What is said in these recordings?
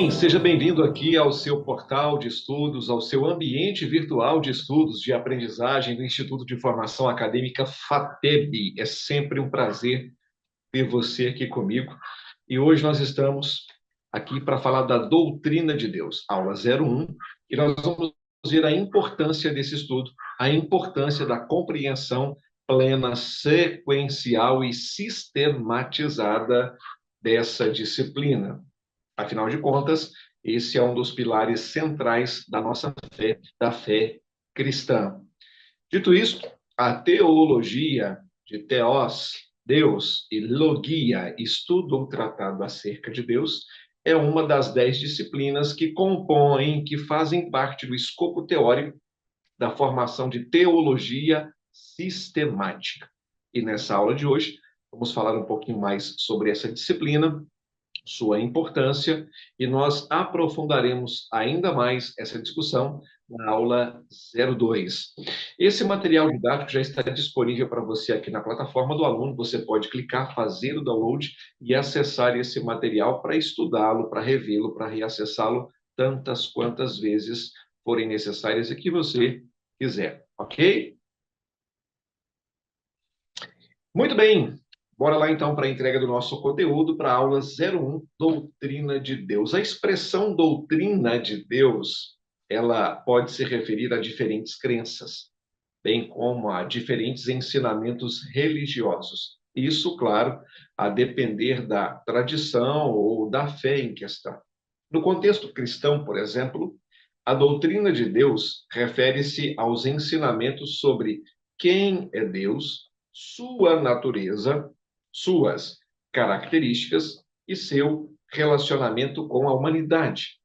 bem, seja bem-vindo aqui ao seu portal de estudos, ao seu ambiente virtual de estudos de aprendizagem do Instituto de Formação Acadêmica FATEB. É sempre um prazer ter você aqui comigo. E hoje nós estamos aqui para falar da doutrina de Deus, aula 01, e nós vamos ver a importância desse estudo, a importância da compreensão plena, sequencial e sistematizada dessa disciplina. Afinal de contas, esse é um dos pilares centrais da nossa fé, da fé cristã. Dito isso, a teologia de Theos, Deus, e logia, estudo ou tratado acerca de Deus, é uma das 10 disciplinas que compõem, que fazem parte do escopo teórico da formação de teologia sistemática. E nessa aula de hoje, vamos falar um pouquinho mais sobre essa disciplina, sua importância, e nós aprofundaremos ainda mais essa discussão na aula 02. Esse material didático já está disponível para você aqui na plataforma do aluno. Você pode clicar, fazer o download e acessar esse material para estudá-lo, para revê-lo, para reacessá-lo tantas quantas vezes forem necessárias e que você quiser, ok? Muito bem, bora lá então para a entrega do nosso conteúdo para a aula 01, Doutrina de Deus. A expressão doutrina de Deus, ela pode se referir a diferentes crenças, bem como a diferentes ensinamentos religiosos. Isso, claro, a depender da tradição ou da fé em questão. No contexto cristão, por exemplo, a doutrina de Deus refere-se aos ensinamentos sobre quem é Deus, sua natureza, suas características e seu relacionamento com a humanidade.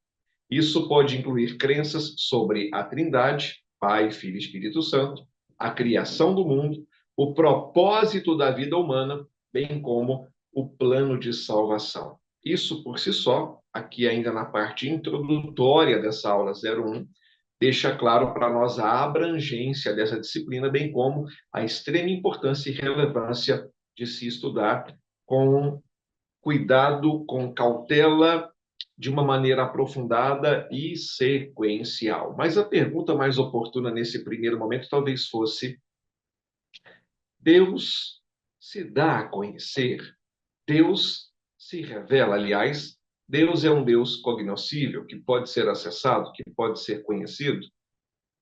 Isso pode incluir crenças sobre a Trindade, Pai, Filho e Espírito Santo, a criação do mundo, o propósito da vida humana, bem como o plano de salvação. Isso por si só, aqui ainda na parte introdutória dessa aula 01, deixa claro para nós a abrangência dessa disciplina, bem como a extrema importância e relevância de se estudar com cuidado, com cautela, de uma maneira aprofundada e sequencial. Mas a pergunta mais oportuna nesse primeiro momento talvez fosse: Deus se dá a conhecer? Deus se revela, aliás, Deus é um Deus cognoscível, que pode ser acessado, que pode ser conhecido?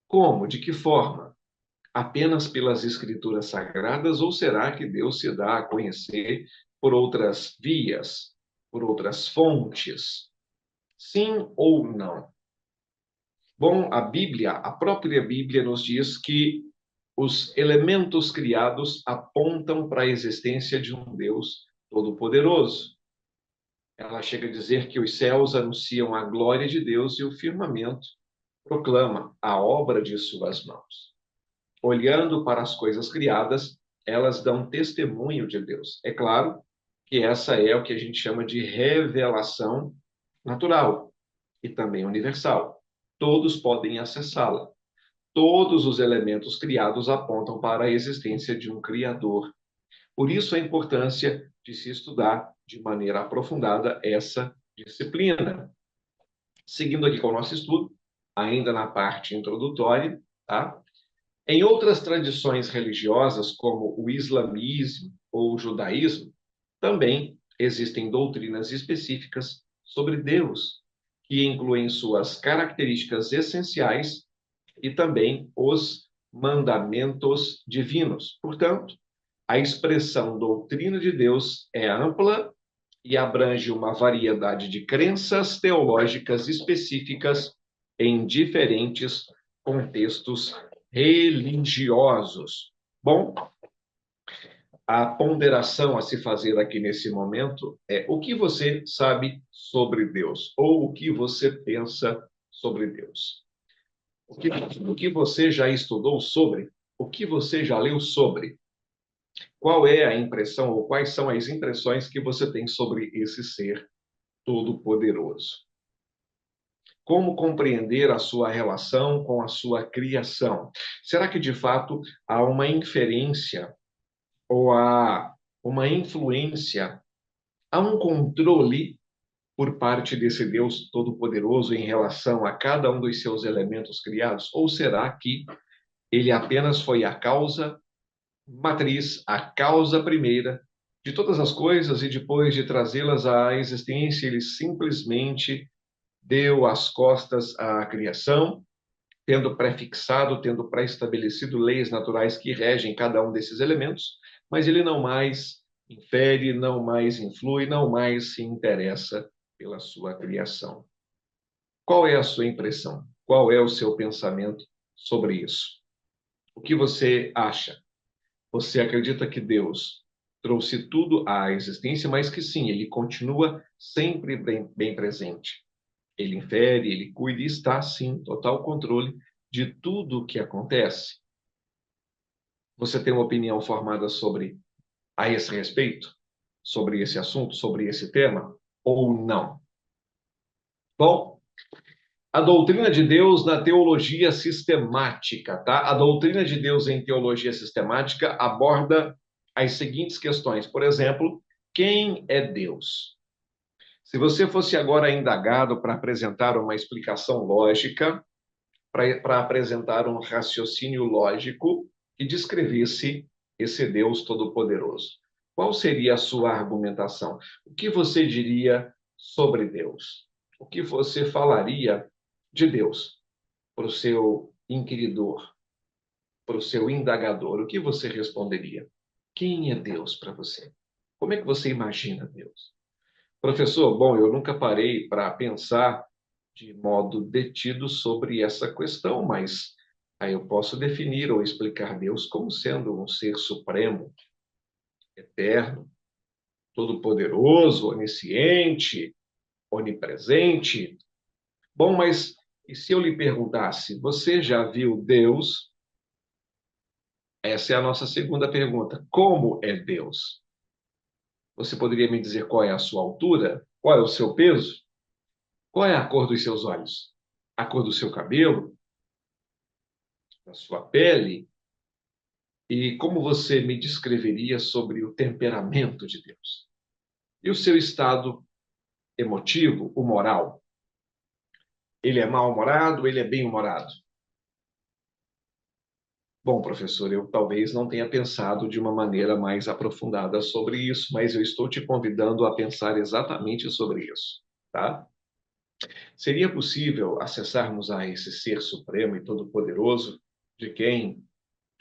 Como? De que forma? Apenas pelas escrituras sagradas ou será que Deus se dá a conhecer por outras vias, por outras fontes? Sim ou não? Bom, a Bíblia, a própria Bíblia nos diz que os elementos criados apontam para a existência de um Deus todo-poderoso. Ela chega a dizer que os céus anunciam a glória de Deus e o firmamento proclama a obra de suas mãos. Olhando para as coisas criadas, elas dão testemunho de Deus. É claro que essa é o que a gente chama de revelação natural e também universal. Todos podem acessá-la. Todos os elementos criados apontam para a existência de um Criador. Por isso a importância de se estudar de maneira aprofundada essa disciplina. Seguindo aqui com o nosso estudo, ainda na parte introdutória, tá? Em outras tradições religiosas, como o islamismo ou o judaísmo, também existem doutrinas específicas sobre Deus, que incluem suas características essenciais e também os mandamentos divinos. Portanto, a expressão doutrina de Deus é ampla e abrange uma variedade de crenças teológicas específicas em diferentes contextos religiosos. Bom, a ponderação a se fazer aqui nesse momento é: o que você sabe sobre Deus? Ou o que você pensa sobre Deus? O que você já estudou sobre? O que você já leu sobre? Qual é a impressão ou quais são as impressões que você tem sobre esse ser todo-poderoso? Como compreender a sua relação com a sua criação? Será que, de fato, há uma inferência ou há uma influência, há um controle por parte desse Deus Todo-Poderoso em relação a cada um dos seus elementos criados? Ou será que ele apenas foi a causa matriz, a causa primeira de todas as coisas e depois de trazê-las à existência, ele simplesmente deu as costas à criação, tendo prefixado, tendo pré-estabelecido leis naturais que regem cada um desses elementos, mas ele não mais infere, não mais influi, não mais se interessa pela sua criação. Qual é a sua impressão? Qual é o seu pensamento sobre isso? O que você acha? Você acredita que Deus trouxe tudo à existência, mas que sim, ele continua sempre bem presente. Ele infere, ele cuida e está, sim, total controle de tudo o que acontece. Você tem uma opinião formada sobre a esse respeito? Sobre esse assunto, sobre esse tema? Ou não? Bom, a doutrina de Deus na teologia sistemática, tá? A doutrina de Deus em teologia sistemática aborda as seguintes questões. Por exemplo, quem é Deus? Se você fosse agora indagado para apresentar uma explicação lógica, para apresentar um raciocínio lógico que descrevesse esse Deus Todo-Poderoso, qual seria a sua argumentação? O que você diria sobre Deus? O que você falaria de Deus para o seu inquiridor, para o seu indagador? O que você responderia? Quem é Deus para você? Como é que você imagina Deus? Professor, bom, eu nunca parei para pensar de modo detido sobre essa questão, mas aí eu posso definir ou explicar Deus como sendo um ser supremo, eterno, todo-poderoso, onisciente, onipresente. Bom, mas e se eu lhe perguntasse, você já viu Deus? Essa é a nossa segunda pergunta. Como é Deus? Você poderia me dizer qual é a sua altura? Qual é o seu peso? Qual é a cor dos seus olhos? A cor do seu cabelo? Da sua pele? E como você me descreveria sobre o temperamento de Deus? E o seu estado emotivo, o moral? Ele é mal-humorado? Ele é bem-humorado? Bom, professor, eu talvez não tenha pensado de uma maneira mais aprofundada sobre isso, mas eu estou te convidando a pensar exatamente sobre isso, tá? Seria possível acessarmos a esse ser supremo e todo-poderoso, de quem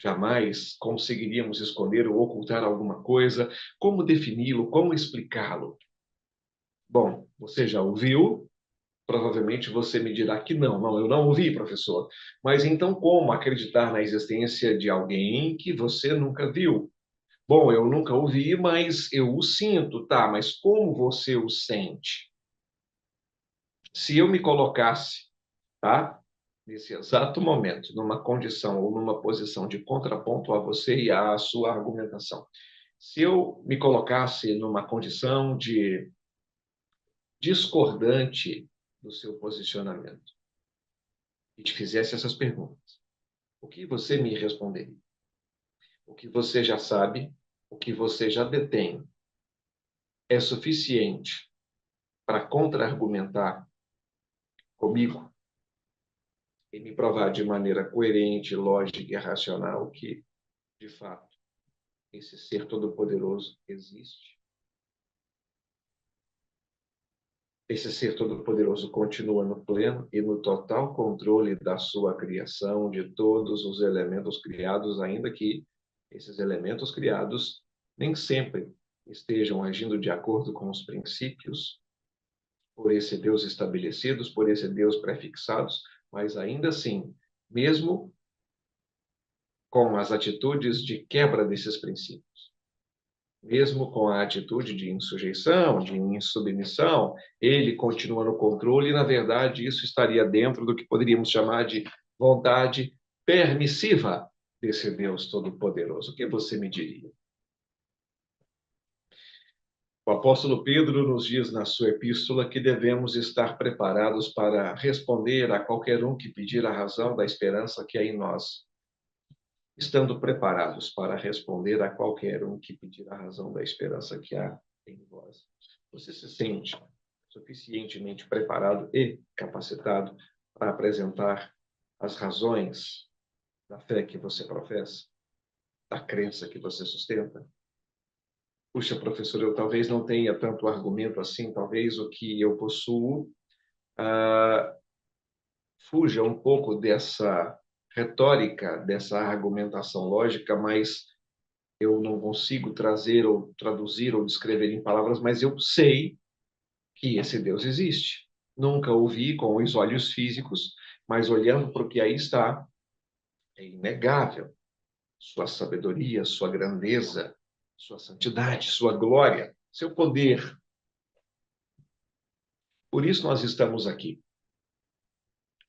jamais conseguiríamos esconder ou ocultar alguma coisa? Como defini-lo? Como explicá-lo? Bom, você já ouviu? Provavelmente você me dirá que não. Não, eu não ouvi, professor. Mas então como acreditar na existência de alguém que você nunca viu? Bom, eu nunca ouvi, mas eu o sinto, tá? Mas como você o sente? Se eu me colocasse, tá? Nesse exato momento, numa condição ou numa posição de contraponto a você e à sua argumentação. Se eu me colocasse numa condição de discordante do seu posicionamento e te fizesse essas perguntas, o que você me responderia? O que você já sabe, o que você já detém, é suficiente para contra-argumentar comigo e me provar de maneira coerente, lógica e racional que, de fato, esse ser todo-poderoso existe? Esse ser todo-poderoso continua no pleno e no total controle da sua criação, de todos os elementos criados, ainda que esses elementos criados nem sempre estejam agindo de acordo com os princípios por esse Deus estabelecidos, por esse Deus prefixados, mas ainda assim, mesmo com as atitudes de quebra desses princípios, mesmo com a atitude de insujeição, de insubmissão, ele continua no controle e, na verdade, isso estaria dentro do que poderíamos chamar de vontade permissiva desse Deus Todo-Poderoso. O que você me diria? O apóstolo Pedro nos diz na sua epístola que devemos estar preparados para responder a qualquer um que pedir a razão da esperança que há em nós, estando preparados para responder a qualquer um que pedir a razão da esperança que há em vós. Você se sente suficientemente preparado e capacitado para apresentar as razões da fé que você professa, da crença que você sustenta? Puxa, professor, eu talvez não tenha tanto argumento assim, talvez o que eu possuo fuja um pouco dessa retórica, dessa argumentação lógica, mas eu não consigo trazer ou traduzir ou descrever em palavras, mas eu sei que esse Deus existe. Nunca o vi com os olhos físicos, mas olhando para o que aí está, é inegável sua sabedoria, sua grandeza, sua santidade, sua glória, seu poder. Por isso nós estamos aqui,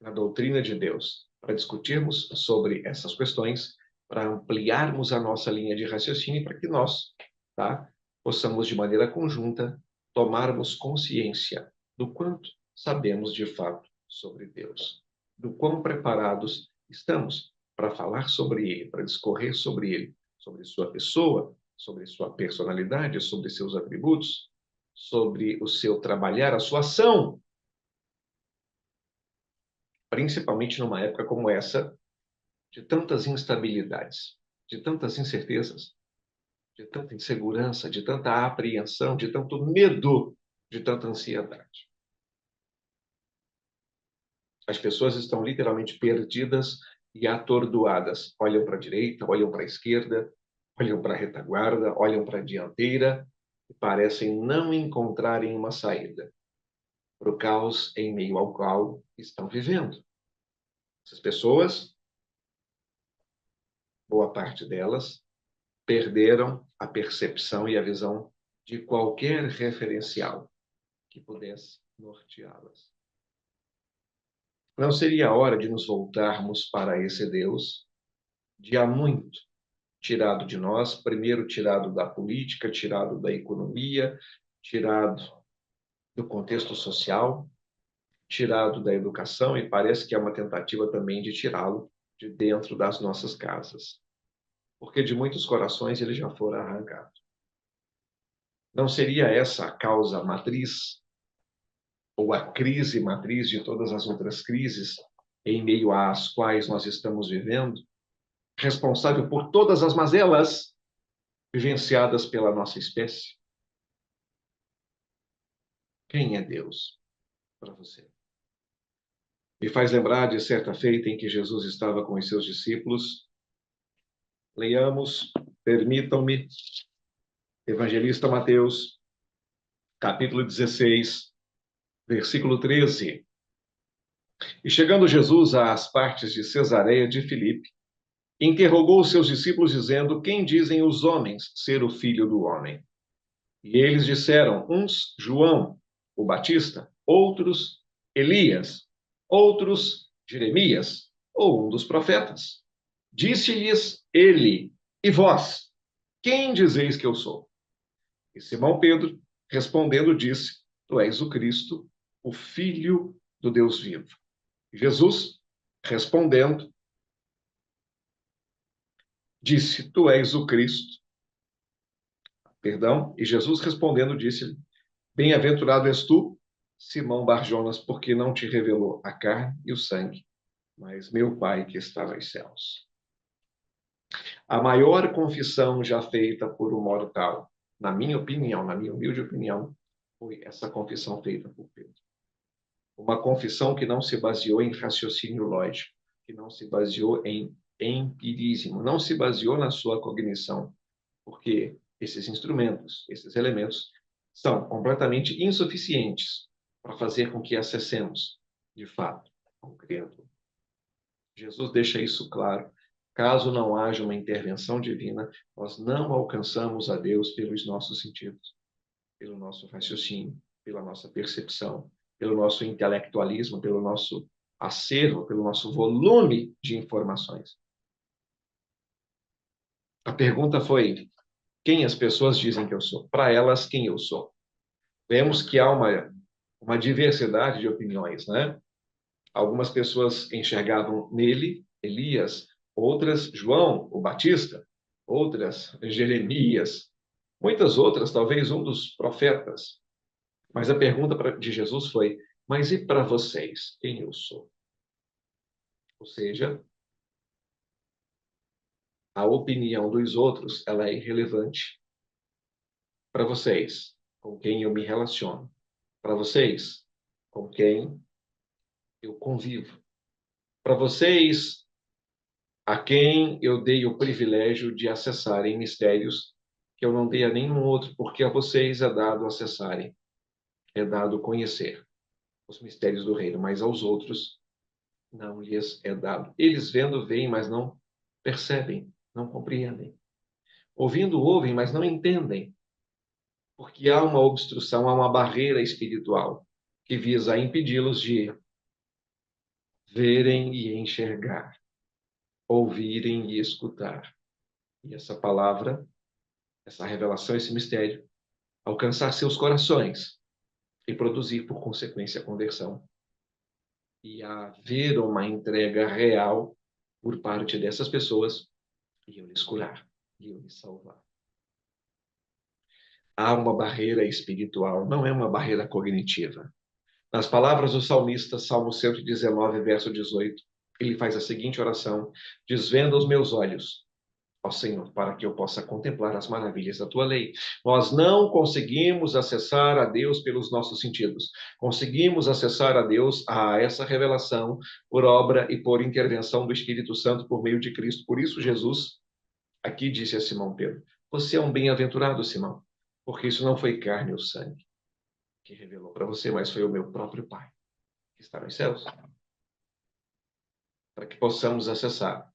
na doutrina de Deus, para discutirmos sobre essas questões, para ampliarmos a nossa linha de raciocínio, para que nós, tá, possamos, de maneira conjunta, tomarmos consciência do quanto sabemos de fato sobre Deus, do quão preparados estamos para falar sobre Ele, para discorrer sobre Ele, sobre sua pessoa, sobre sua personalidade, sobre seus atributos, sobre o seu trabalhar, a sua ação, principalmente numa época como essa, de tantas instabilidades, de tantas incertezas, de tanta insegurança, de tanta apreensão, de tanto medo, de tanta ansiedade. As pessoas estão literalmente perdidas e atordoadas. Olham para a direita, olham para a esquerda, olham para a retaguarda, olham para a dianteira e parecem não encontrarem uma saída para o caos em meio ao qual estão vivendo. Essas pessoas, boa parte delas, perderam a percepção e a visão de qualquer referencial que pudesse norteá-las. Não seria a hora de nos voltarmos para esse Deus, de há muito tirado de nós, primeiro tirado da política, tirado da economia, tirado do contexto social, tirado da educação, e parece que é uma tentativa também de tirá-lo de dentro das nossas casas, porque de muitos corações ele já fora arrancado. Não seria essa a causa matriz, ou a crise matriz de todas as outras crises em meio às quais nós estamos vivendo, responsável por todas as mazelas vivenciadas pela nossa espécie? Quem é Deus para você? Me faz lembrar de certa feita em que Jesus estava com os seus discípulos. Leiamos, permitam-me, Evangelista Mateus, capítulo 16, versículo 13. E chegando Jesus às partes de Cesareia de Filipe, interrogou os seus discípulos, dizendo: Quem dizem os homens ser o Filho do Homem? E eles disseram: uns, João, o Batista, outros, Elias, outros, Jeremias, ou um dos profetas. Disse-lhes ele: E vós, quem dizeis que eu sou? E Simão Pedro, respondendo, disse: Tu és o Cristo, o Filho do Deus vivo. E Jesus, respondendo, disse: Tu és o Cristo. Perdão. E Jesus, respondendo, disse-lhe: Bem-aventurado és tu, Simão Barjonas, porque não te revelou a carne e o sangue, mas meu Pai que está nos céus. A maior confissão já feita por um mortal, na minha opinião, na minha humilde opinião, foi essa confissão feita por Pedro. Uma confissão que não se baseou em raciocínio lógico, que não se baseou em empirismo, não se baseou na sua cognição, porque esses instrumentos, esses elementos, são completamente insuficientes para fazer com que acessemos, de fato, ao Criador. Jesus deixa isso claro. Caso não haja uma intervenção divina, nós não alcançamos a Deus pelos nossos sentidos, pelo nosso raciocínio, pela nossa percepção, pelo nosso intelectualismo, pelo nosso acervo, pelo nosso volume de informações. A pergunta foi: quem as pessoas dizem que eu sou? Para elas, quem eu sou? Vemos que há uma diversidade de opiniões, né? Algumas pessoas enxergavam nele Elias, outras João, o Batista, outras Jeremias, muitas outras, talvez um dos profetas. Mas a pergunta de Jesus foi: mas e para vocês, quem eu sou? Ou seja, a opinião dos outros, ela é irrelevante para vocês, com quem eu me relaciono, para vocês, com quem eu convivo, para vocês, a quem eu dei o privilégio de acessarem mistérios que eu não dei a nenhum outro, porque a vocês é dado acessarem, é dado conhecer os mistérios do reino, mas aos outros não lhes é dado. Eles vendo, veem, mas não percebem, não compreendem. Ouvindo, ouvem, mas não entendem, porque há uma obstrução, há uma barreira espiritual que visa impedi-los de verem e enxergar, ouvirem e escutar. E essa palavra, essa revelação, esse mistério, alcançar seus corações e produzir, por consequência, a conversão. E haver uma entrega real por parte dessas pessoas e eu lhes curar, e eu lhes salvar. Há uma barreira espiritual, não é uma barreira cognitiva. Nas palavras do salmista, Salmo 119, verso 18, ele faz a seguinte oração: desvenda os meus olhos, ó Senhor, para que eu possa contemplar as maravilhas da tua lei. Nós não conseguimos acessar a Deus pelos nossos sentidos. Conseguimos acessar a Deus, a essa revelação, por obra e por intervenção do Espírito Santo por meio de Cristo. Por isso, Jesus aqui disse a Simão Pedro: você é um bem-aventurado, Simão, porque isso não foi carne ou sangue que revelou para você, mas foi o meu próprio Pai que está nos céus. Para que possamos acessar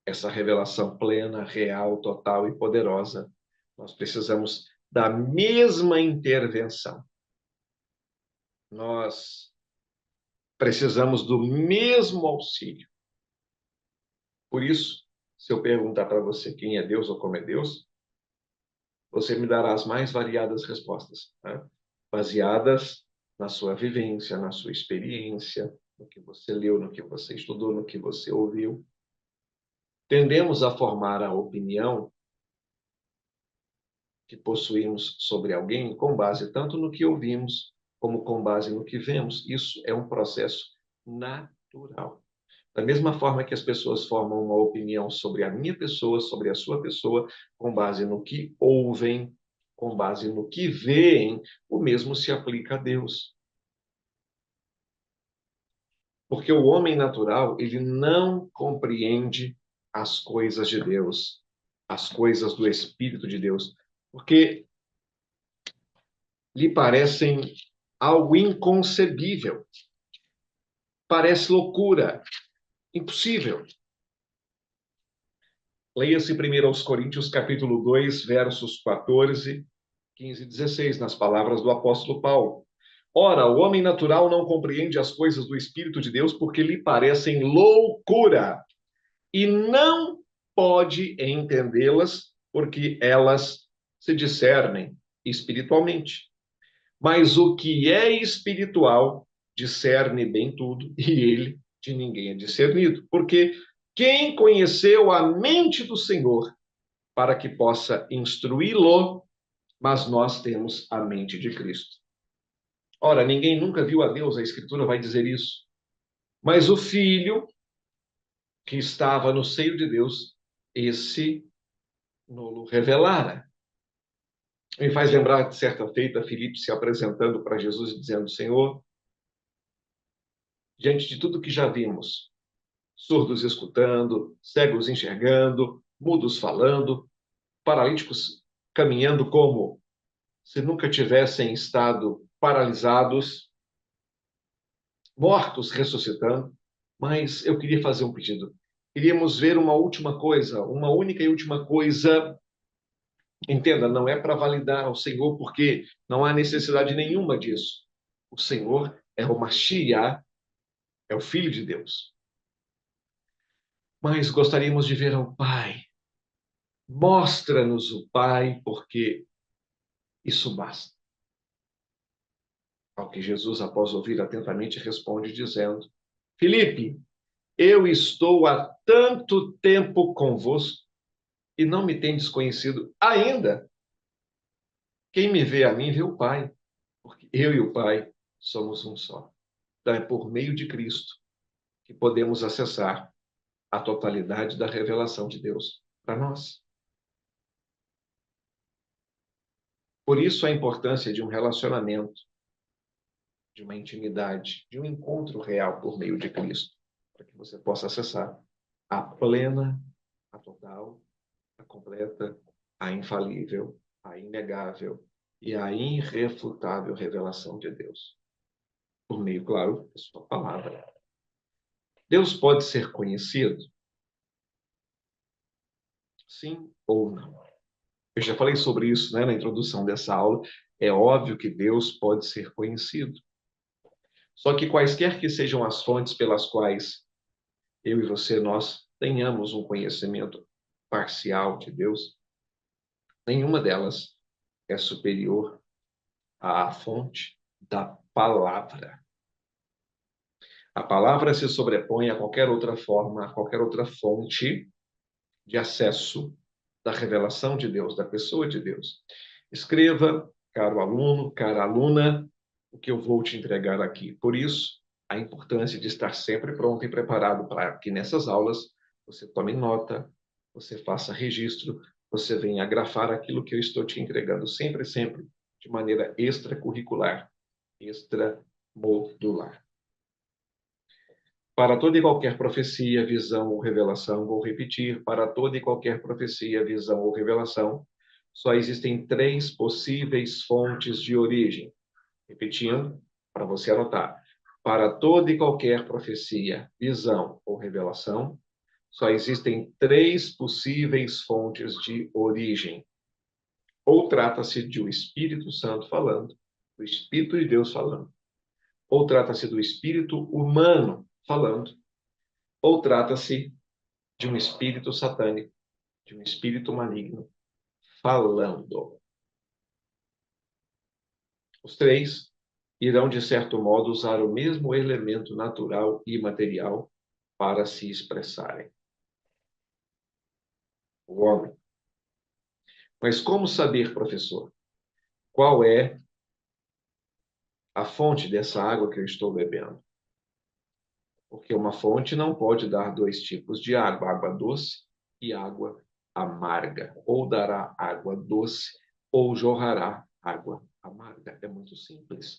essa revelação plena, real, total e poderosa, nós precisamos da mesma intervenção. Nós precisamos do mesmo auxílio. Por isso, se eu perguntar para você quem é Deus ou como é Deus, você me dará as mais variadas respostas, né? Baseadas na sua vivência, na sua experiência, no que você leu, no que você estudou, no que você ouviu. Tendemos a formar a opinião que possuímos sobre alguém com base tanto no que ouvimos como com base no que vemos. Isso é um processo natural. Da mesma forma que as pessoas formam uma opinião sobre a minha pessoa, sobre a sua pessoa, com base no que ouvem, com base no que veem, o mesmo se aplica a Deus. Porque o homem natural, ele não compreende as coisas de Deus, as coisas do Espírito de Deus, porque lhe parecem algo inconcebível. Parece loucura, impossível. Leia-se primeiro aos Coríntios, capítulo 2, versos 14, 15 e 16, nas palavras do apóstolo Paulo. Ora, o homem natural não compreende as coisas do Espírito de Deus porque lhe parecem loucura e não pode entendê-las porque elas se discernem espiritualmente. Mas o que é espiritual discerne bem tudo, e ele de ninguém é discernido. Porque quem conheceu a mente do Senhor para que possa instruí-lo, mas nós temos a mente de Cristo. Ora, ninguém nunca viu a Deus, a Escritura vai dizer isso. Mas o Filho, que estava no seio de Deus, esse nolo revelara. Me faz lembrar de certa feita, Filipe se apresentando para Jesus e dizendo: Senhor, diante de tudo que já vimos, surdos escutando, cegos enxergando, mudos falando, paralíticos caminhando como se nunca tivessem estado paralisados, mortos ressuscitando. Mas eu queria fazer um pedido. Queríamos ver uma última coisa, uma única e última coisa. Entenda, não é para validar o Senhor, porque não há necessidade nenhuma disso. O Senhor é o Mashiach, é o Filho de Deus. Mas gostaríamos de ver ao Pai. Mostra-nos o Pai, porque isso basta. Ao que Jesus, após ouvir atentamente, responde dizendo: Filipe, eu estou há tanto tempo convosco e não me tendes conhecido ainda. Quem me vê a mim, vê o Pai. Porque eu e o Pai somos um só. Então, é por meio de Cristo que podemos acessar a totalidade da revelação de Deus para nós. Por isso, a importância de um relacionamento, de uma intimidade, de um encontro real por meio de Cristo, para que você possa acessar a plena, a total, a completa, a infalível, a inegável e a irrefutável revelação de Deus. Por meio, claro, da sua palavra. Deus pode ser conhecido? Sim ou não? Eu já falei sobre isso, né, na introdução dessa aula. É óbvio que Deus pode ser conhecido. Só que quaisquer que sejam as fontes pelas quais eu e você, nós tenhamos um conhecimento parcial de Deus, nenhuma delas é superior à fonte da palavra. A palavra se sobrepõe a qualquer outra forma, a qualquer outra fonte de acesso da revelação de Deus, da pessoa de Deus. Escreva, caro aluno, cara aluna, o que eu vou te entregar aqui. Por isso, a importância de estar sempre pronto e preparado para que nessas aulas você tome nota, você faça registro, você venha grafar aquilo que eu estou te entregando sempre, sempre, de maneira extracurricular, extramodular. Para toda e qualquer profecia, visão ou revelação, vou repetir, para toda e qualquer profecia, visão ou revelação, só existem três possíveis fontes de origem. Repetindo, para você anotar. Para toda e qualquer profecia, visão ou revelação, só existem três possíveis fontes de origem. Ou trata-se de um Espírito Santo falando, do Espírito de Deus falando. Ou trata-se do Espírito humano falando. Ou trata-se de um espírito satânico, de um espírito maligno, falando. Os três irão, de certo modo, usar o mesmo elemento natural e material para se expressarem. O homem. Mas como saber, professor, qual é a fonte dessa água que eu estou bebendo? Porque uma fonte não pode dar dois tipos de água, água doce e água amarga. Ou dará água doce, ou jorrará água amarga. É muito simples.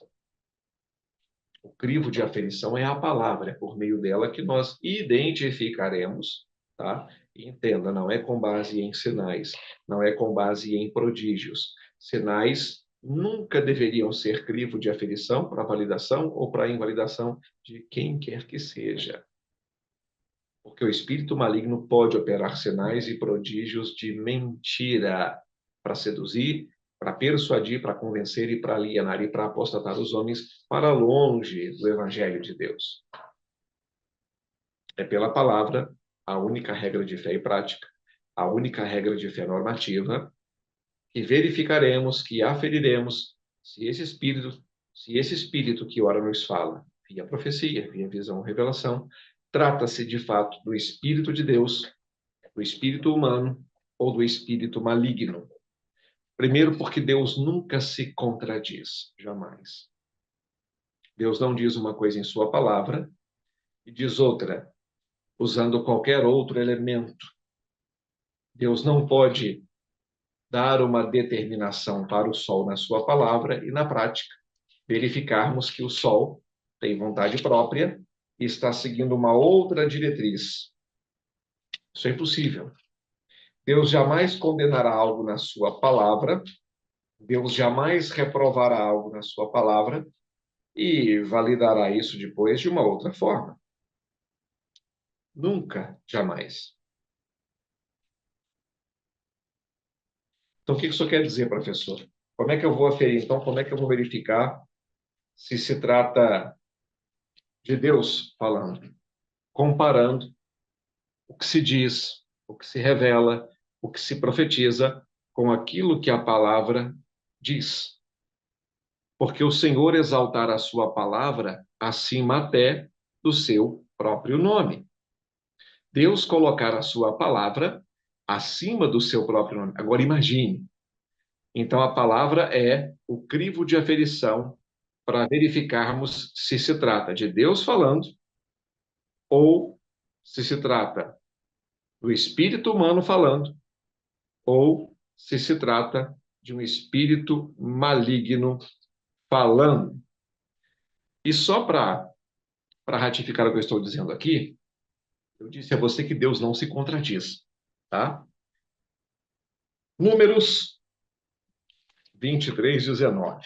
O crivo de aferição é a palavra, é por meio dela que nós identificaremos, tá? E entenda, não é com base em sinais, não é com base em prodígios. Sinais nunca deveriam ser crivo de aferição para validação ou para invalidação de quem quer que seja. Porque o espírito maligno pode operar sinais e prodígios de mentira para seduzir, para persuadir, para convencer e para alienar e para apostatar os homens para longe do evangelho de Deus. É pela palavra a única regra de fé e prática, a única regra de fé normativa, que verificaremos, que aferiremos se esse espírito que ora nos fala, via profecia, via visão, revelação, trata-se de fato do Espírito de Deus, do espírito humano ou do espírito maligno. Primeiro, porque Deus nunca se contradiz, jamais. Deus não diz uma coisa em sua palavra e diz outra, usando qualquer outro elemento. Deus não pode dar uma determinação para o sol na sua palavra e, na prática, verificarmos que o sol tem vontade própria e está seguindo uma outra diretriz. Isso é impossível. Deus jamais condenará algo na sua palavra, Deus jamais reprovará algo na sua palavra e validará isso depois de uma outra forma. Nunca, jamais. Então, o que isso quer dizer, professor? Como é que eu vou aferir, então, como é que eu vou verificar se se trata de Deus falando? Comparando o que se diz, o que se revela, o que se profetiza com aquilo que a palavra diz. Porque o Senhor exaltará a sua palavra acima até do seu próprio nome. Deus colocar a sua palavra acima do seu próprio nome. Agora imagine. Então a palavra é o crivo de aferição para verificarmos se se trata de Deus falando ou se trata do espírito humano falando ou se trata de um espírito maligno falando. E só para ratificar o que eu estou dizendo aqui, eu disse a você que Deus não se contradiz, tá? Números 23, 19.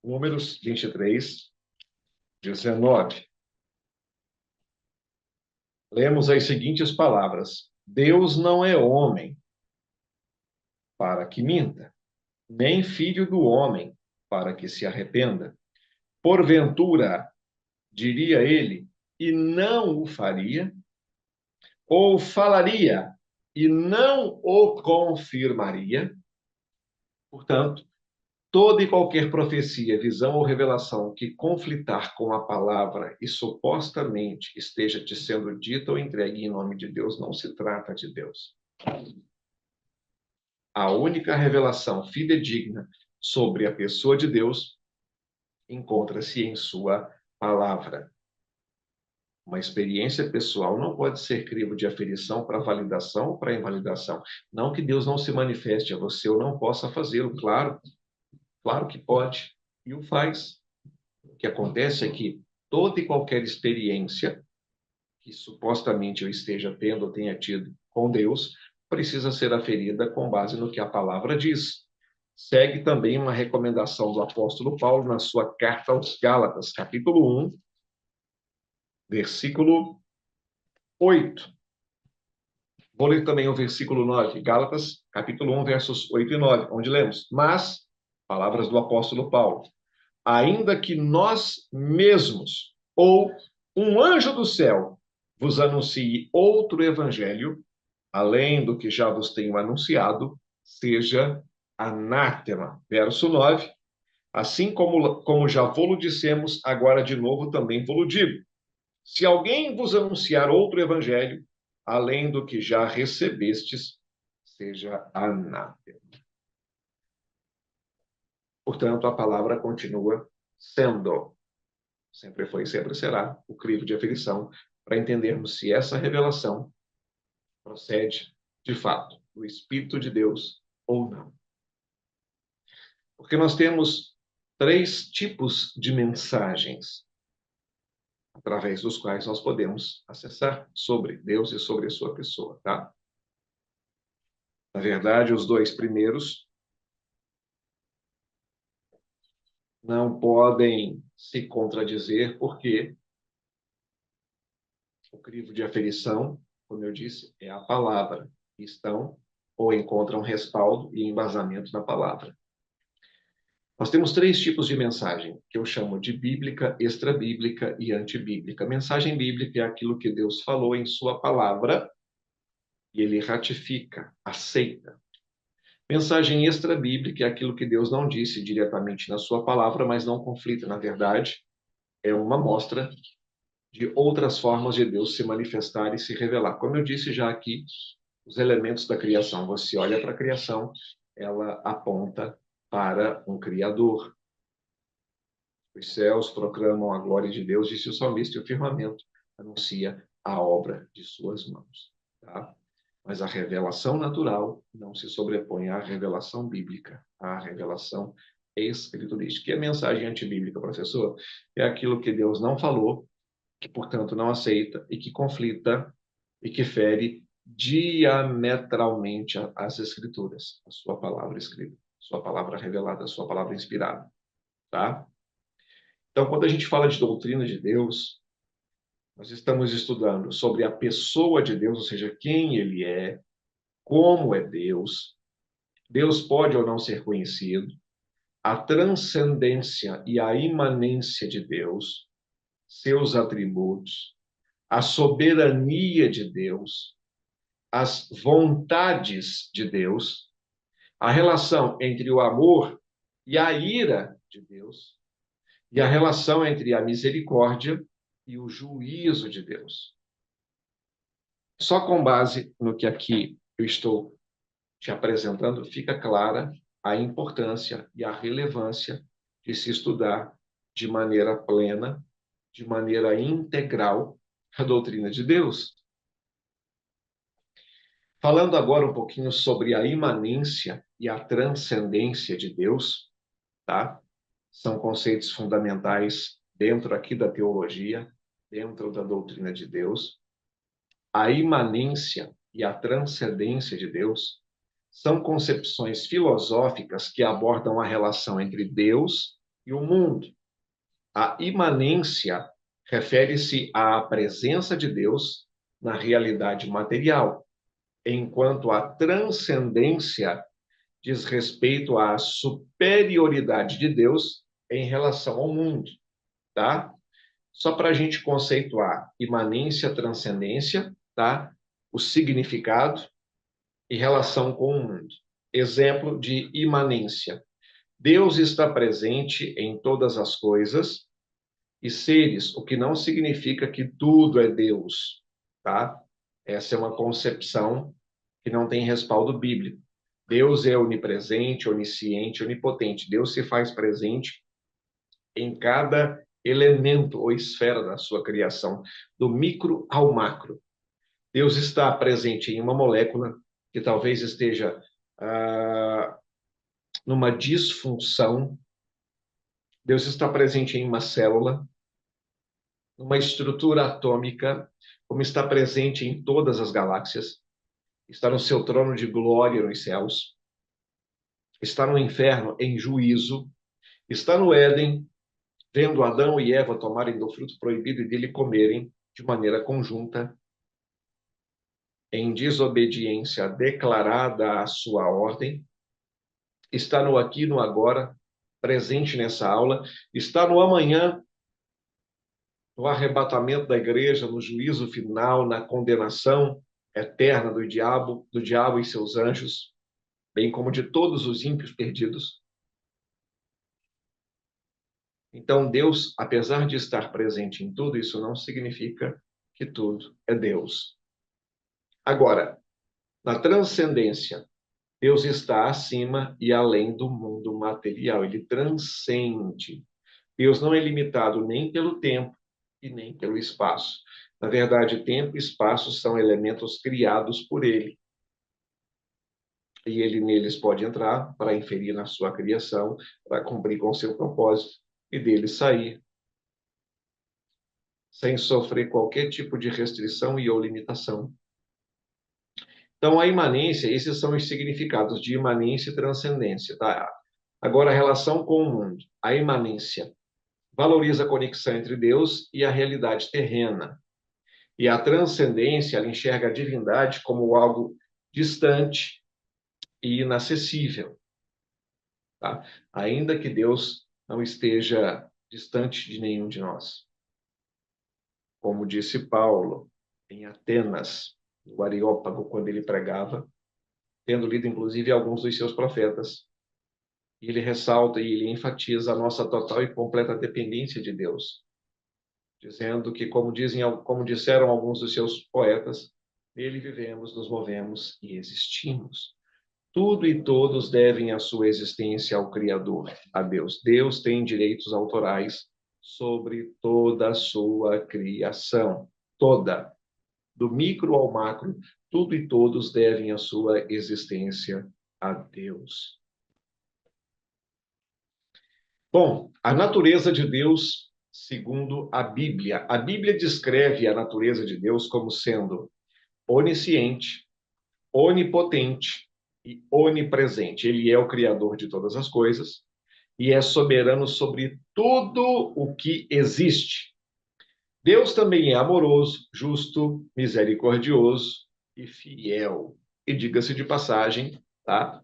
Números 23, 19. Lemos as seguintes palavras: Deus não é homem para que minta, nem filho do homem para que se arrependa. Porventura, diria ele, e não o faria, ou falaria e não o confirmaria. Portanto, toda e qualquer profecia, visão ou revelação que conflitar com a palavra e supostamente esteja te sendo dita ou entregue em nome de Deus, não se trata de Deus. A única revelação fidedigna sobre a pessoa de Deus encontra-se em sua palavra. Uma experiência pessoal não pode ser crivo de aferição para validação ou para invalidação. Não que Deus não se manifeste a você ou não possa fazê-lo, claro, claro que pode, e o faz. O que acontece é que toda e qualquer experiência que supostamente eu esteja tendo ou tenha tido com Deus precisa ser aferida com base no que a palavra diz. Segue também uma recomendação do apóstolo Paulo na sua carta aos Gálatas, capítulo 1, versículo 8. Vou ler também o versículo 9, Gálatas, capítulo 1, versos 8 e 9, onde lemos: Mas, palavras do apóstolo Paulo, ainda que nós mesmos, ou um anjo do céu, vos anuncie outro evangelho, além do que já vos tenho anunciado, seja anátema. Verso 9. Assim como já vou-lo dissemos, agora de novo também vou-lo digo. Se alguém vos anunciar outro evangelho, além do que já recebestes, seja anátema. Portanto, a palavra continua sendo, sempre foi e sempre será, o crivo de aferição para entendermos se essa revelação procede, de fato, do Espírito de Deus ou não. Porque nós temos três tipos de mensagens através dos quais nós podemos acessar sobre Deus e sobre a sua pessoa, tá? Na verdade, os dois primeiros não podem se contradizer, porque o crivo de aferição, como eu disse, é a palavra. Estão ou encontram respaldo e embasamento na palavra. Nós temos três tipos de mensagem, que eu chamo de bíblica, extrabíblica e antibíblica. Mensagem bíblica é aquilo que Deus falou em sua palavra e ele ratifica, aceita. Mensagem extrabíblica é aquilo que Deus não disse diretamente na sua palavra, mas não conflita. Na verdade, é uma mostra de outras formas de Deus se manifestar e se revelar. Como eu disse já aqui, os elementos da criação. Você olha para a criação, ela aponta para um Criador. Os céus proclamam a glória de Deus, disse o salmista, e o firmamento anuncia a obra de suas mãos. Tá? Mas a revelação natural não se sobrepõe à revelação bíblica, à revelação escriturística. E a mensagem antibíblica, professor, é aquilo que Deus não falou, que, portanto, não aceita e que conflita e que fere diametralmente as Escrituras, a sua palavra escrita, a sua palavra revelada, a sua palavra inspirada. Tá? Então, quando a gente fala de doutrina de Deus, nós estamos estudando sobre a pessoa de Deus, ou seja, quem ele é, como é Deus, Deus pode ou não ser conhecido, a transcendência e a imanência de Deus, seus atributos, a soberania de Deus, as vontades de Deus, a relação entre o amor e a ira de Deus, e a relação entre a misericórdia e o juízo de Deus. Só com base no que aqui eu estou te apresentando, fica clara a importância e a relevância de se estudar de maneira plena, de maneira integral, a doutrina de Deus. Falando agora um pouquinho sobre a imanência e a transcendência de Deus, tá? São conceitos fundamentais dentro aqui da teologia, dentro da doutrina de Deus. A imanência e a transcendência de Deus são concepções filosóficas que abordam a relação entre Deus e o mundo. A imanência refere-se à presença de Deus na realidade material, enquanto a transcendência diz respeito à superioridade de Deus em relação ao mundo, tá? Só para a gente conceituar imanência, transcendência, tá? O significado e relação com o mundo. Exemplo de imanência. Deus está presente em todas as coisas e seres, o que não significa que tudo é Deus, tá? Essa é uma concepção que não tem respaldo bíblico. Deus é onipresente, onisciente, onipotente. Deus se faz presente em cada elemento ou esfera da sua criação, do micro ao macro. Deus está presente em uma molécula que talvez esteja numa disfunção. Deus está presente em uma célula, numa estrutura atômica, como está presente em todas as galáxias. Está no seu trono de glória nos céus. Está no inferno em juízo. Está no Éden, vendo Adão e Eva tomarem do fruto proibido e dele comerem de maneira conjunta, em desobediência declarada à sua ordem. Está no aqui, no agora, presente nessa aula. Está no amanhã, no arrebatamento da igreja, no juízo final, na condenação eterna do diabo e seus anjos, bem como de todos os ímpios perdidos. Então, Deus, apesar de estar presente em tudo, isso não significa que tudo é Deus. Agora, na transcendência, Deus está acima e além do mundo material, ele transcende. Deus não é limitado nem pelo tempo e nem pelo espaço. Na verdade, tempo e espaço são elementos criados por ele. E ele neles pode entrar para inferir na sua criação, para cumprir com seu propósito e dele sair, sem sofrer qualquer tipo de restrição e ou limitação. Então, a imanência, esses são os significados de imanência e transcendência, tá? Agora, a relação com o mundo. A imanência valoriza a conexão entre Deus e a realidade terrena. E a transcendência, ela enxerga a divindade como algo distante e inacessível, tá? Ainda que Deus não esteja distante de nenhum de nós. Como disse Paulo em Atenas, no Areópago, quando ele pregava, tendo lido inclusive alguns dos seus profetas. E ele ressalta e ele enfatiza a nossa total e completa dependência de Deus, dizendo que, como disseram alguns dos seus poetas, nele vivemos, nos movemos e existimos. Tudo e todos devem a sua existência ao Criador, a Deus. Deus tem direitos autorais sobre toda a sua criação, toda, do micro ao macro, tudo e todos devem a sua existência a Deus. Bom, a natureza de Deus, segundo a Bíblia. A Bíblia descreve a natureza de Deus como sendo onisciente, onipotente e onipresente. Ele é o Criador de todas as coisas e é soberano sobre tudo o que existe. Deus também é amoroso, justo, misericordioso e fiel. E diga-se de passagem, tá?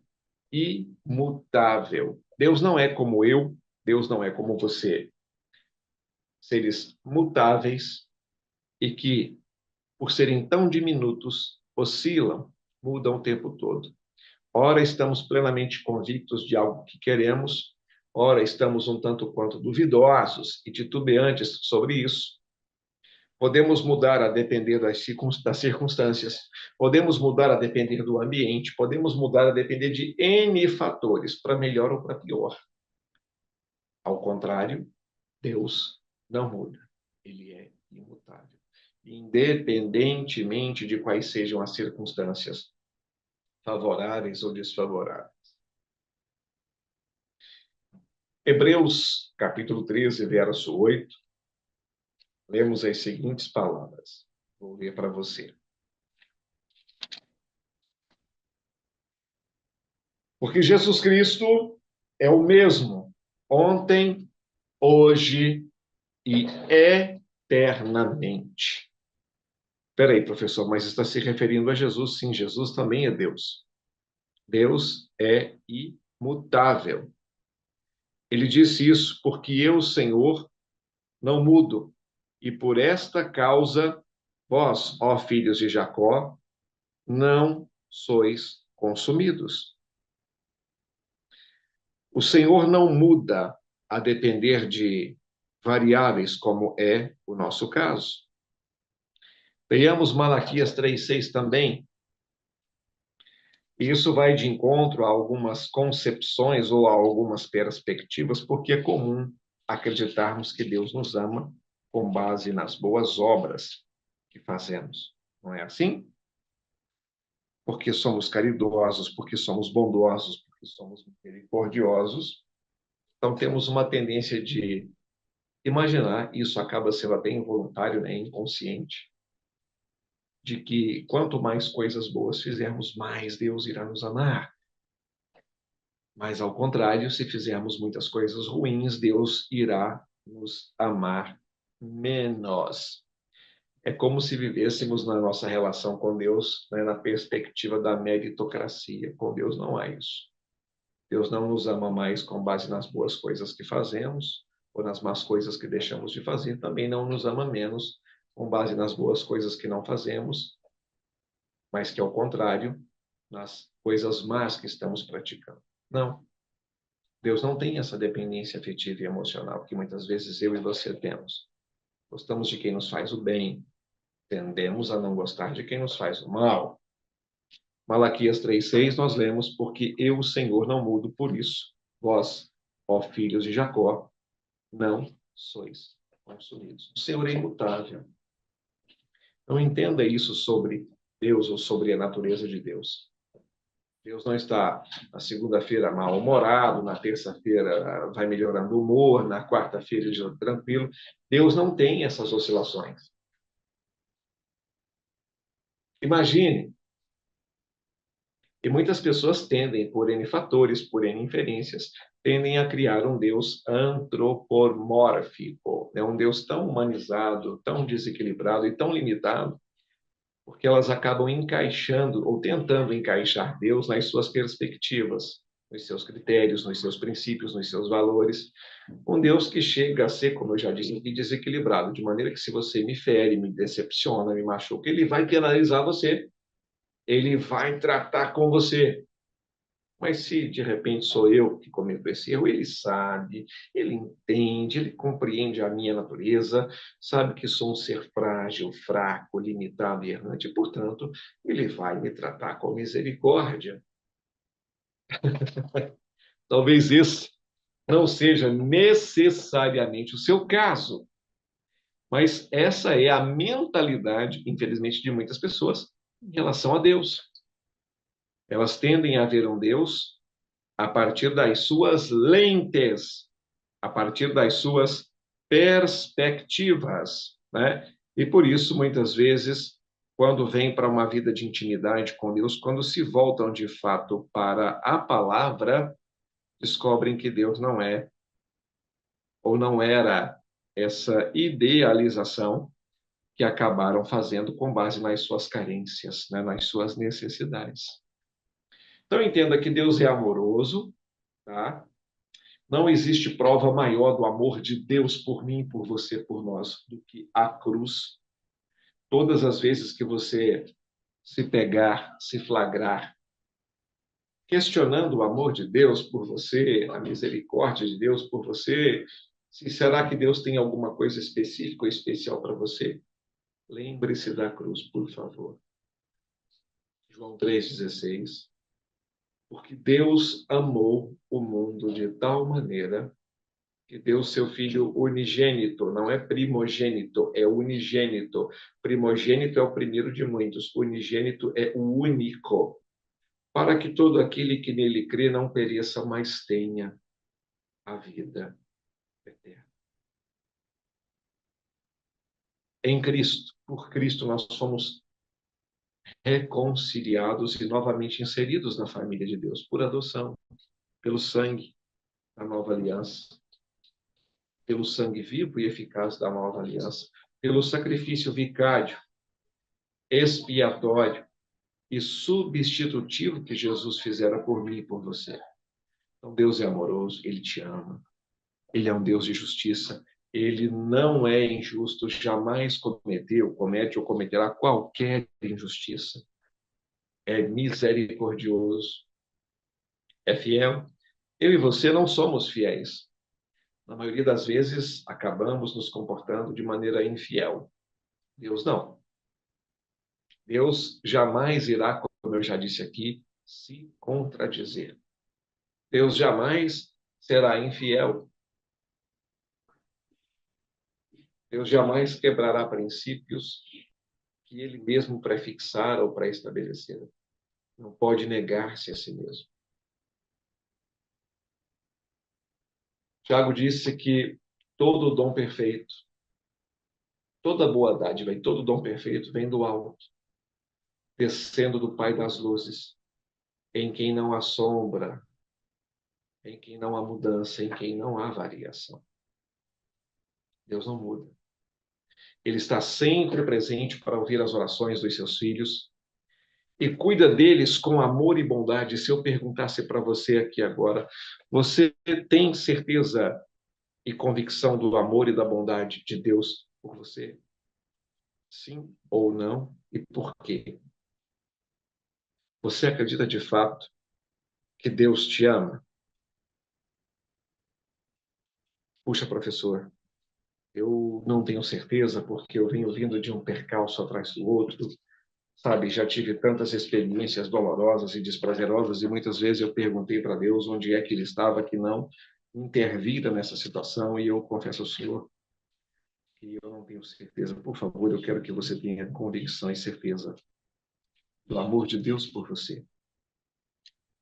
Imutável. Deus não é como eu, Deus não é como você. Seres mutáveis e que, por serem tão diminutos, oscilam, mudam o tempo todo. Ora, estamos plenamente convictos de algo que queremos, ora, estamos um tanto quanto duvidosos e titubeantes sobre isso. Podemos mudar a depender das circunstâncias, podemos mudar a depender do ambiente, podemos mudar a depender de N fatores, para melhor ou para pior. Ao contrário, Deus não muda, ele é imutável, independentemente de quais sejam as circunstâncias, favoráveis ou desfavoráveis. Hebreus, capítulo 13, verso 8, lemos as seguintes palavras. Vou ler para você. Porque Jesus Cristo é o mesmo ontem, hoje e eternamente. Espera aí, professor, mas está se referindo a Jesus? Sim, Jesus também é Deus. Deus é imutável. Ele disse isso porque eu, Senhor, não mudo. E por esta causa, vós, ó filhos de Jacó, não sois consumidos. O Senhor não muda a depender de variáveis, como é o nosso caso. Leiamos Malaquias 3,6 também. Isso vai de encontro a algumas concepções ou a algumas perspectivas, porque é comum acreditarmos que Deus nos ama com base nas boas obras que fazemos. Não é assim? Porque somos caridosos, porque somos bondosos, porque somos misericordiosos. Então, temos uma tendência de imaginar, isso acaba sendo até involuntário, né, inconsciente, de que quanto mais coisas boas fizermos, mais Deus irá nos amar. Mas, ao contrário, se fizermos muitas coisas ruins, Deus irá nos amar menos. É como se vivêssemos na nossa relação com Deus, né, na perspectiva da meritocracia. Com Deus não há isso. Deus não nos ama mais com base nas boas coisas que fazemos ou nas más coisas que deixamos de fazer. Também não nos ama menos com base nas boas coisas que não fazemos, mas que, ao contrário, nas coisas más que estamos praticando. Não. Deus não tem essa dependência afetiva e emocional que muitas vezes eu e você temos. Gostamos de quem nos faz o bem, tendemos a não gostar de quem nos faz o mal. Malaquias 3,6 nós lemos, porque eu, o Senhor, não mudo por isso. Vós, ó filhos de Jacó, não sois consumidos. O Senhor é imutável. Não entenda isso sobre Deus ou sobre a natureza de Deus. Deus não está na segunda-feira mal-humorado, na terça-feira vai melhorando o humor, na quarta-feira ele já tranquilo. Deus não tem essas oscilações. Imagine, e muitas pessoas tendem, por N fatores, por N inferências, tendem a criar um Deus antropomórfico, né? Um Deus tão humanizado, tão desequilibrado e tão limitado, porque elas acabam encaixando ou tentando encaixar Deus nas suas perspectivas, nos seus critérios, nos seus princípios, nos seus valores. Um Deus que chega a ser, como eu já disse, desequilibrado, de maneira que se você me fere, me decepciona, me machuca, ele vai penalizar você, ele vai tratar com você. Mas se de repente sou eu que cometo esse erro, ele sabe, ele entende, ele compreende a minha natureza, sabe que sou um ser frágil, fraco, limitado e errante, portanto, ele vai me tratar com misericórdia. Talvez esse não seja necessariamente o seu caso, mas essa é a mentalidade, infelizmente, de muitas pessoas em relação a Deus. Elas tendem a ver um Deus a partir das suas lentes, a partir das suas perspectivas, né? E por isso, muitas vezes, quando vem para uma vida de intimidade com Deus, quando se voltam de fato para a palavra, descobrem que Deus não é ou não era essa idealização que acabaram fazendo com base nas suas carências, né? Nas suas necessidades. Então, entenda que Deus é amoroso, tá? Não existe prova maior do amor de Deus por mim, por você, por nós, do que a cruz. Todas as vezes que você se pegar, se flagrar, questionando o amor de Deus por você, a misericórdia de Deus por você, se será que Deus tem alguma coisa específica ou especial para você? Lembre-se da cruz, por favor. João 3,16. Porque Deus amou o mundo de tal maneira que deu seu Filho unigênito, não é primogênito, é unigênito. Primogênito é o primeiro de muitos, unigênito é o único, para que todo aquele que nele crê não pereça, mas tenha a vida eterna. Em Cristo, por Cristo, nós somos reconciliados e novamente inseridos na família de Deus, por adoção, pelo sangue da nova aliança, pelo sangue vivo e eficaz da nova aliança, pelo sacrifício vicário, expiatório e substitutivo que Jesus fizera por mim e por você. Então, Deus é amoroso, Ele te ama, Ele é um Deus de justiça, Ele não é injusto, jamais cometeu, comete ou cometerá qualquer injustiça. É misericordioso, é fiel. Eu e você não somos fiéis. Na maioria das vezes, acabamos nos comportando de maneira infiel. Deus não. Deus jamais irá, como eu já disse aqui, se contradizer. Deus jamais será infiel. Deus jamais quebrará princípios que ele mesmo prefixara ou pré-estabelecera. Não pode negar-se a si mesmo. Tiago disse que todo dom perfeito, toda boa dádiva e todo dom perfeito vem do alto, descendo do Pai das luzes, em quem não há sombra, em quem não há mudança, em quem não há variação. Deus não muda. Ele está sempre presente para ouvir as orações dos seus filhos e cuida deles com amor e bondade. Se eu perguntasse para você aqui agora, você tem certeza e convicção do amor e da bondade de Deus por você? Sim ou não? E por quê? Você acredita de fato que Deus te ama? Puxa, professor, eu não tenho certeza porque eu venho vindo de um percalço atrás do outro. Sabe, já tive tantas experiências dolorosas e desprazerosas e muitas vezes eu perguntei para Deus onde é que ele estava que não intervira nessa situação e eu confesso ao Senhor que eu não tenho certeza. Por favor, eu quero que você tenha convicção e certeza do amor de Deus por você,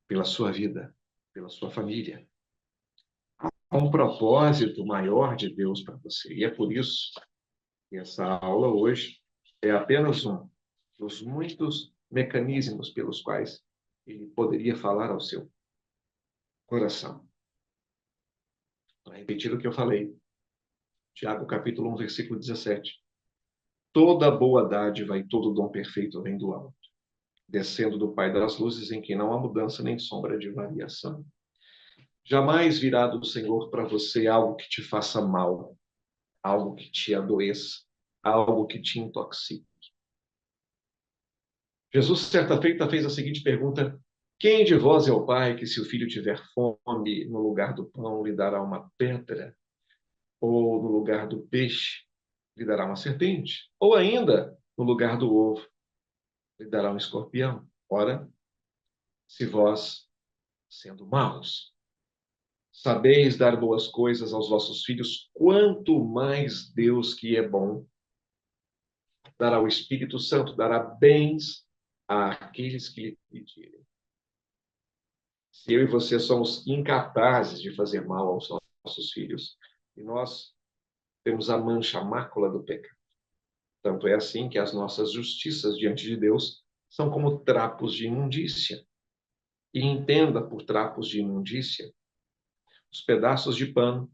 pela sua vida, pela sua família. Há um propósito maior de Deus para você e é por isso que essa aula hoje é apenas um dos muitos mecanismos pelos quais ele poderia falar ao seu coração. Para repetir o que eu falei, Tiago capítulo 1, versículo 17. Toda boa dádiva e todo dom perfeito vem do alto, descendo do Pai das luzes, em quem não há mudança nem sombra de variação. Jamais virá do Senhor para você algo que te faça mal, algo que te adoeça, algo que te intoxique. Jesus, certa feita, fez a seguinte pergunta: quem de vós é o pai que, se o filho tiver fome, no lugar do pão lhe dará uma pedra? Ou no lugar do peixe lhe dará uma serpente? Ou ainda, no lugar do ovo lhe dará um escorpião? Ora, se vós, sendo maus, sabeis dar boas coisas aos vossos filhos, quanto mais Deus, que é bom, dará o Espírito Santo, dará bens àqueles que lhe pedirem. Se eu e você somos incapazes de fazer mal aos nossos filhos, e nós temos a mancha, a mácula do pecado. Tanto é assim que as nossas justiças diante de Deus são como trapos de imundícia. E entenda por trapos de imundícia os pedaços de pano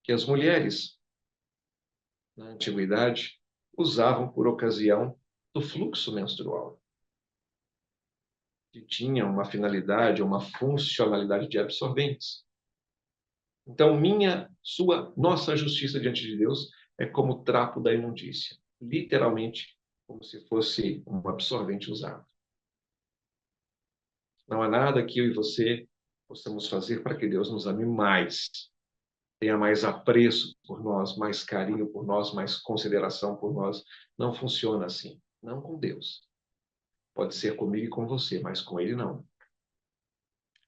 que as mulheres, na antiguidade, usavam por ocasião do fluxo menstrual, que tinha uma finalidade, uma funcionalidade de absorventes. Então, nossa justiça diante de Deus é como o trapo da imundícia, literalmente, como se fosse um absorvente usado. Não há nada que eu e você possamos fazer para que Deus nos ame mais. tenha mais apreço por nós, mais carinho por nós, mais consideração por nós. Não funciona assim. Não com Deus. Pode ser comigo e com você, mas com Ele não.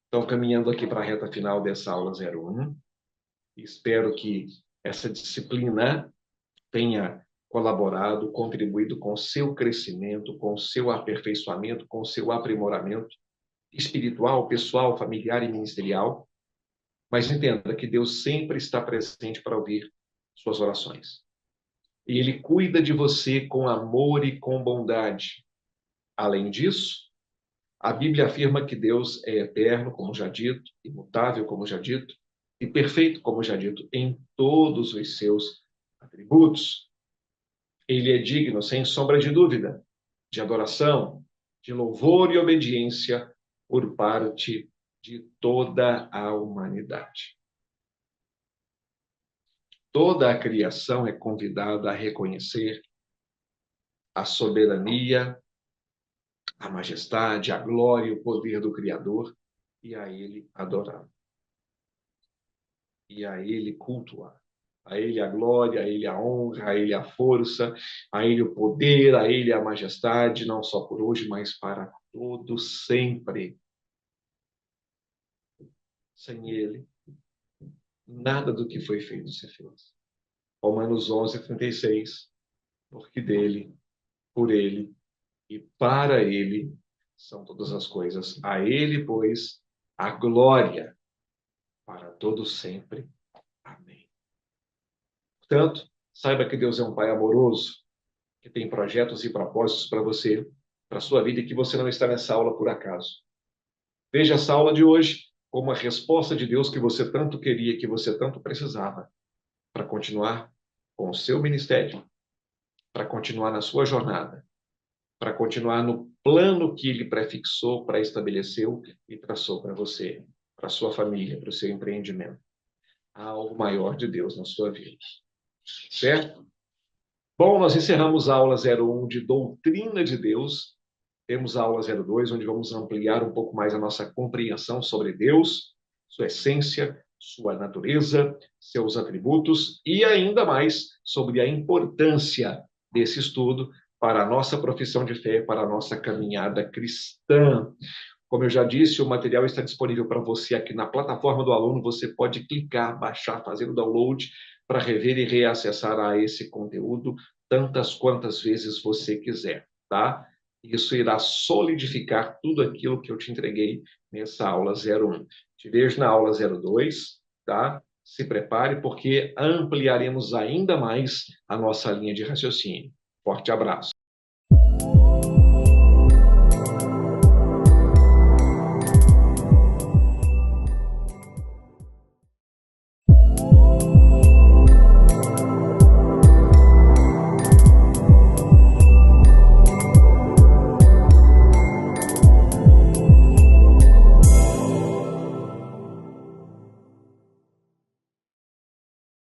Então, caminhando aqui para a reta final dessa aula 01, espero que essa disciplina tenha colaborado, contribuído com o seu crescimento, com o seu aperfeiçoamento, com o seu aprimoramento espiritual, pessoal, familiar e ministerial. Mas entenda que Deus sempre está presente para ouvir suas orações. E Ele cuida de você com amor e com bondade. Além disso, a Bíblia afirma que Deus é eterno, como já dito, imutável, como já dito, e perfeito, como já dito, em todos os seus atributos. Ele é digno, sem sombra de dúvida, de adoração, de louvor e obediência por parte de toda a humanidade. Toda a criação é convidada a reconhecer a soberania, a majestade, a glória e o poder do Criador e a Ele adorar. E a Ele cultuar. A Ele a glória, a Ele a honra, a Ele a força, a Ele o poder, a Ele a majestade, não só por hoje, mas para todo sempre. Sem Ele, nada do que foi feito se fez. Romanos 11:36, porque dele, por Ele e para Ele são todas as coisas. A Ele, pois, a glória para todo sempre. Amém. Portanto, saiba que Deus é um Pai amoroso, que tem projetos e propósitos para você, para a sua vida, e que você não está nessa aula por acaso. Veja essa aula de hoje como a resposta de Deus que você tanto queria, que você tanto precisava, para continuar com o seu ministério, para continuar na sua jornada, para continuar no plano que Ele prefixou, pré-estabeleceu e traçou para você, para a sua família, para o seu empreendimento. Há algo maior de Deus na sua vida. Certo? Bom, nós encerramos a aula 01 de Doutrina de Deus. Temos a aula 02, onde vamos ampliar um pouco mais a nossa compreensão sobre Deus, sua essência, sua natureza, seus atributos e ainda mais sobre a importância desse estudo para a nossa profissão de fé, para a nossa caminhada cristã. Como eu já disse, o material está disponível para você aqui na plataforma do aluno. Você pode clicar, baixar, fazer o download para rever e reacessar a esse conteúdo tantas quantas vezes você quiser, tá? Isso irá solidificar tudo aquilo que eu te entreguei nessa aula 01. Te vejo na aula 02, tá? Se prepare, porque ampliaremos ainda mais a nossa linha de raciocínio. Forte abraço.